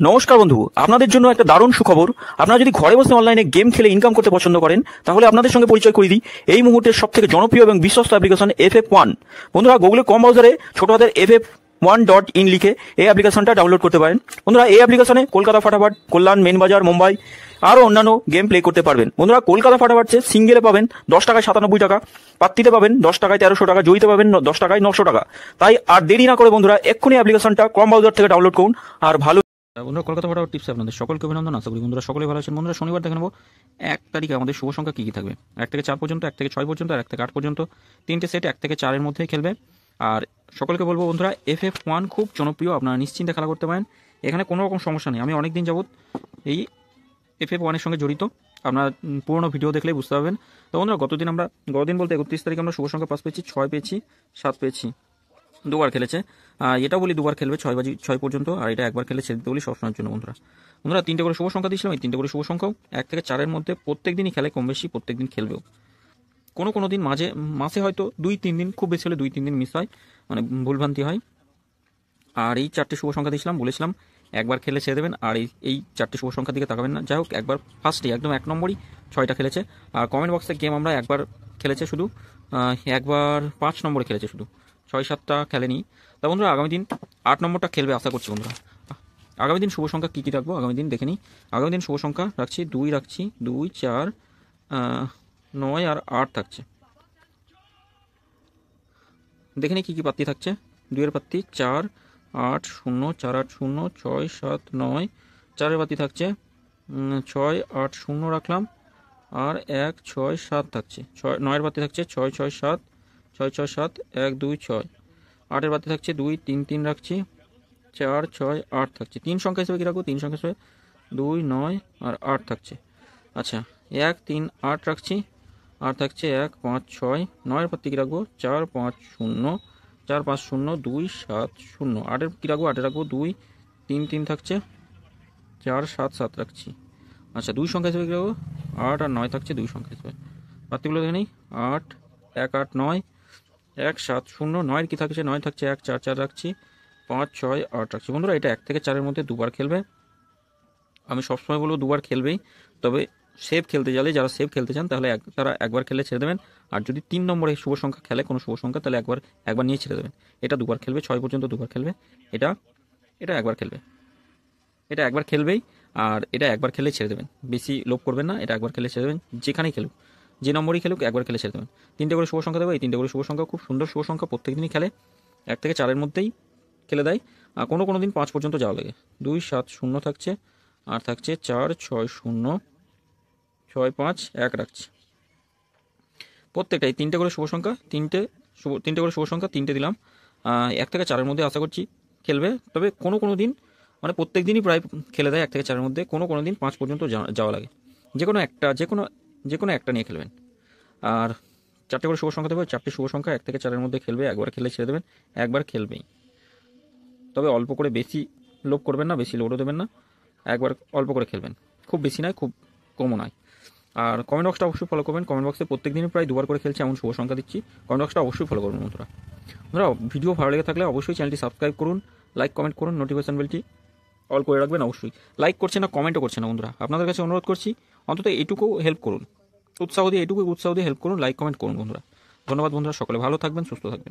নমস্কার বন্ধু, আপনাদের জন্য একটা দারুণ সুখবর। আপনারা যদি ঘরে বসে অনলাইনে গেম খেলে ইনকাম করতে পছন্দ করেন, তাহলে আপনাদের সঙ্গে পরিচয় করিয়ে দিই এই মুহূর্তের সবথেকে জনপ্রিয় এবং বিশ্বস্ত অ্যাপ্লিকেশন FF1। বন্ধুরা, গুগলে কম ব্রাউজারে ছোট হাতের FF1.in লিখে এই অ্যাপ্লিকেশনটা ডাউনলোড করতে পারেন। বন্ধুরা, এই অ্যাপ্লিকেশনে কলকাতা ফাটাফাট, কল্যাণ, মেন বাজার, মুম্বাই আরও অন্যান্য গেম প্লে করতে পারবেন। বন্ধুরা, কলকাতা ফাটাফাটে সিঙ্গেলে পাবেন 10 টাকায় 97 টাকা, পাত্তিতে পাবেন 10 টাকায় 1300 টাকা, জয়ীতে পাবেন 10 টাকায় 900 টাকা। তাই আর দেরি না করে বন্ধুরা এক্ষুনি অ্যাপ্লিকেশনটা কম ব্রাউজার থেকে ডাউনলোড করুন আর ভালো। বন্ধুরা, কলকাতা ফাটাফাট টিপসে আপনাদের সকলকে অভিনন্দন। আশা করি বন্ধুরা সকলেই ভালো আছেন। বন্ধুরা, শনিবার দেখে নেবো 1 তারিখে আমাদের শুভ সংখ্যা কী কী থাকবে। 1 থেকে 4 পর্যন্ত, 1 থেকে 6 পর্যন্ত আর 1 থেকে 8 পর্যন্ত, তিনটে সেট 1 থেকে 4 এর মধ্যেই খেলবে। আর সকলকে বলবো বন্ধুরা, FF1 খুব জনপ্রিয়, আপনারা নিশ্চিন্তে খেলা করতে পারেন। এখানে কোনো রকম সমস্যা নেই। আমি অনেক দিন যাবত এই FF1 এর সঙ্গে জড়িত, আপনারা পুরোনো ভিডিও দেখলেই বুঝতে পারবেন। তো বন্ধুরা, গতদিন বলতে 31 তারিখে আমরা শুভ সংখ্যা 5 পেয়েছি, 6 পেয়েছি, 7 পেয়েছি। দুবার খেলেছে, এটাও বলি দুবার খেলবে 6 পর্যন্ত, আর এটা একবার খেলে ছেড়ে দিতে বলি সবসময়ের জন্য। বন্ধুরা 3টে করে শুভ সংখ্যা দিয়েছিলাম, এই 3টে করে শুভ সংখ্যাও 1 থেকে 4 এর মধ্যে প্রত্যেক দিনই খেলে, কম বেশি প্রত্যেক দিন খেলবেও। কোনো দিন মাসে হয়তো 2-3 দিন, খুব বেশি হলে 2-3 দিন মিস হয়, মানে ভুলভ্রান্তি হয়। আর এই 4টে শুভ সংখ্যা দিয়েছিলাম, বলেছিলাম একবার খেলে ছেড়ে দেবেন। আর এই 4টে শুভ সংখ্যার দিকে তাকাবেন না। যাই হোক, একবার ফার্স্টে একদম 1 নম্বরই 6টা খেলেছে। আর কমেন্ট বক্সে গেম আমরা একবার খেলেছে শুধু, একবার 5 নম্বরে খেলেছে শুধু, 6-7টা খেলেনি। তা বন্ধুরা, আগামী দিন 8 নম্বরটা খেলবে আশা করছি। বন্ধুরা, আগামী দিন শুভ সংখ্যা কী কী রাখবো আগামী দিন দেখে নিই। আগামী দিন শুভ সংখ্যা রাখছি 2, রাখছি 2, 4, 9 আর 8 থাকছে। দেখে নিই কী কী পাত্তি থাকছে। 2 এর পাত্তি 4, 8, 0, 4, 8, 0, 6, 7, 9। 4 এর পাত্তি থাকছে 6, 8, 0 রাখলাম, আর 1, 6, 7 থাকছে। 9 এর পাত্তি থাকছে 6, 6, 7, 6, 6, 7, 1, 2, 6। 8 এর পাত্তি থাকছে 2, 3, 3 রাখছি, 4, 6, 8 থাকছে। 3 সংখ্যা হিসেবে কী রাখবো? 3 সংখ্যা হিসেবে 2, 9 আর 8 থাকছে। আচ্ছা, 1, 3, 8 রাখছি, আর থাকছে 1, 5, 6। 9 এর পাত্তি কী রাখবো? 4, 5, 0, 4, 5, 0, 2, 7, 0। 8 এর কী রাখবো? 8 এ রাখবো 2, 3, 3 থাকছে, 4, 7, 7 রাখছি। আচ্ছা, 2 সংখ্যা হিসেবে কী রাখবো? 8 আর 9 থাকছে 2 সংখ্যা হিসেবে। পাত্তিগুলো দেখে নিই। 8, 1, 8, 9, 1, 7, 0। 9 কী থাকছে? 9 থাকছে 1, 4, 4 রাখছি, 5, 6, 8 রাখছি। বন্ধুরা, এটা 1 থেকে 4 এর মধ্যে দুবার খেলবে। আমি সবসময় বলবো দুবার খেলবেই, তবে সেভ খেলতে গেলে যারা সেভ খেলতে চান তাহলে তারা একবার খেলে ছেড়ে দেবেন। আর যদি 3 নম্বরে শুভ সংখ্যা খেলে কোনো শুভ সংখ্যা, তাহলে একবার নিয়ে ছেড়ে দেবেন। এটা দুবার খেলবে, 6 পর্যন্ত দুবার খেলবে। এটা একবার খেলবে, এটা একবার খেলবেই। আর এটা একবার খেলে ছেড়ে দেবেন, বেশি লোভ করবেন না। এটা একবার খেলে ছেড়ে দেবেন, যেখানেই খেলুক, যে নম্বরই খেলুক, একবার খেলে ছেড়ে দেবেন। 3টে করে শুভ সংখ্যা দেবো। এই 3টে করে শুভ সংখ্যা খুব সুন্দর শুভ সংখ্যা, প্রত্যেক দিনই খেলে 1 থেকে 4 এর মধ্যেই খেলে দেয়। আর কোনো দিন 5 পর্যন্ত যাওয়া লাগে। 2, 7, 0 থাকছে, আর থাকছে 4, 6, 0, 6, 5, 1 রাখছে। প্রত্যেকটাই 3টে করে শুভ সংখ্যা, 3টে করে শুভ সংখ্যা 3টে দিলাম। 1 থেকে 4 এর মধ্যে আশা করছি খেলবে। তবে কোনো দিন, মানে প্রত্যেক দিনই প্রায় খেলে দেয় 1 থেকে 4 এর মধ্যে। কোনো দিন 5 পর্যন্ত যাওয়া লাগে। যে কোনো একটা নিয়ে খেলবেন। আর 4টে করে শুভ সংখ্যা দেবে। 4টে শুভ সংখ্যা 1 থেকে 4 এর মধ্যে খেলবে। একবার খেলে ছেড়ে দেবেন, একবার খেলবেই। তবে অল্প করে, বেশি লোভ করবেন না, বেশি লোডও দেবেন না। একবার অল্প করে খেলবেন, খুব বেশি নয়, খুব কমও নয়। আর কমেন্ট বক্সটা অবশ্যই ফলো করবেন। কমেন্ট বক্সে প্রত্যেক দিনই প্রায় দুবার করে খেলছে এমন শুভ সংখ্যা দিচ্ছি। কমেন্ট বক্সটা অবশ্যই ফলো করবেন বন্ধুরা। ভিডিও ভালো লেগে থাকলে অবশ্যই চ্যানেলটি সাবস্ক্রাইব করুন, লাইক কমেন্ট করুন, নোটিফিকেশন বেলটি অল করে রাখবেন। অবশ্যই লাইক করছে না, কমেন্টও করছে না বন্ধুরা, আপনাদের কাছে অনুরোধ করছি অন্তত এইটুকু হেল্প করুন, উৎসাহ দিয়ে হেল্প করুন, লাইক কমেন্ট করুন বন্ধুরা। ধন্যবাদ বন্ধুরা, সকলে ভালো থাকবেন, সুস্থ থাকবেন।